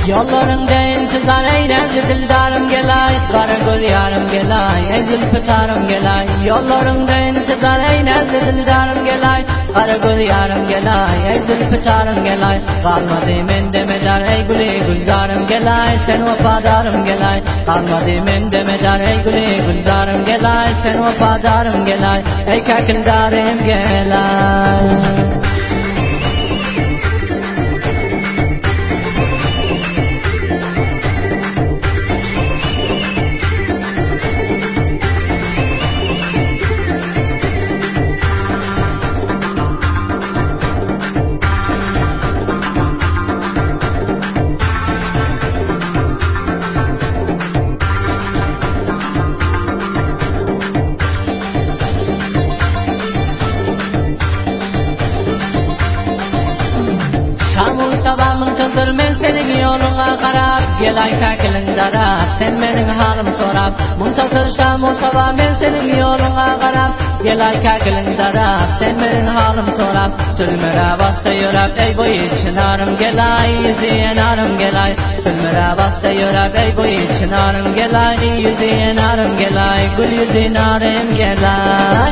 Yollarında intizar eyledi dildarım gelay, kara göz yarım gelay, ey zülfü tarım gelay. Yollarında intizar eyledi dildarım gelay, kara göz yarım gelay, ey zülfü tarım gelay. Kalmadı mende medar ey gülü gülzarım gelay, sen vafadarım gelay. Kalmadı mende medar ey gülü gülzarım gelay, sen vafadarım gelay, ey kakildarım gelay. Şamul sabah muntazır men senin yoluna qarab, gelay kakilin darab, sen menin halim sorab. Muntazır şamul sabah men senin yoluna qarab, gelay kakilin darab, sen menin halim sorab. Sülmüre basta yürab ey boyu çınarım gelay, yüzü yanarım gelay. Sülmüre basta yürab ey boyu çınarım gelay, yüzü yanarım gelay, gül yüzü narım gelay.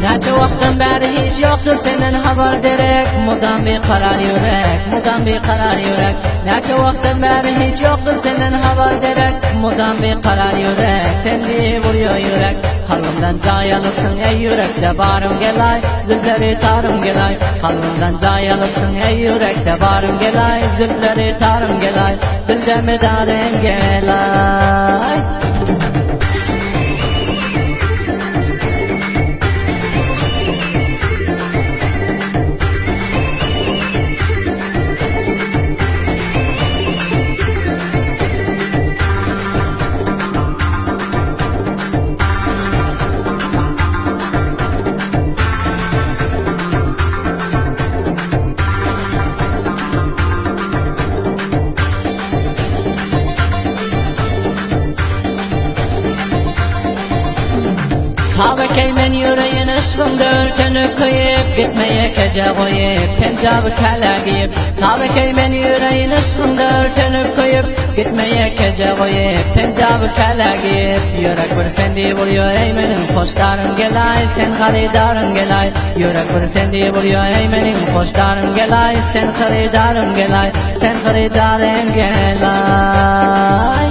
Neçe vaktin beri hiç yoktur senin haber derek, mudam bir karar yürek, mudam bir karar yürek. Neçe vaktin beri hiç yoktur senin haber derek, mudam bir karar yürek, sendi vuruyor yürek. Kalbimden cay alıpsın ey yürekte barım gelay, zülfleri tarım gelay. Kalbimden cay alıpsın ey yürekte barım gelay, zülfleri tarım gelay, dilde medarım gelay. Tabi keymen yüreğin ışkında örtünüp kıyıp, gitmeye kece koyup, pencabı kala giyip. Tabi keymen yüreğin ışkında örtünüp kıyıp, gitmeye kece koyup, pencabı kala giyip. Yürek bir sendi vuruyor ey benim hoşlarım gelay, sen haridarım gelay. Yürek bir sendi vuruyor ey benim hoşlarım gelay, sen haridarım gelay, sen haridarım gelay.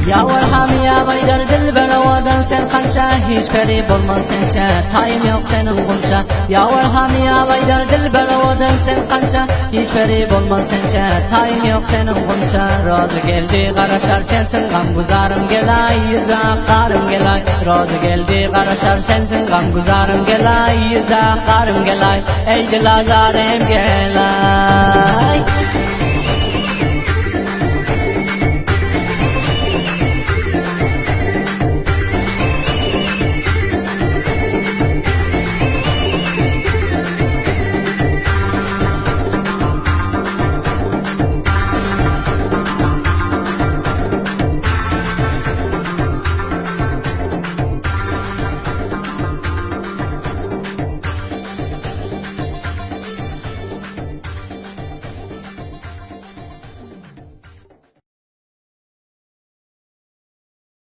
Yavur hamiya baydar dilber avadan sen kança, hiç peri bulmaz sençe, tayim yok senin bunca. Yavur hamiya baydar dilber avadan sen kança, hiç peri bulmaz sençe, tayim yok senin bunca. Razı geldi qaraşar sensin gam guzarım gelay, yüze aktarım gelay. Razı geldi qaraşar sensin gam guzarım gelay, yüze aktarım gelay, ey dil azarım gelay.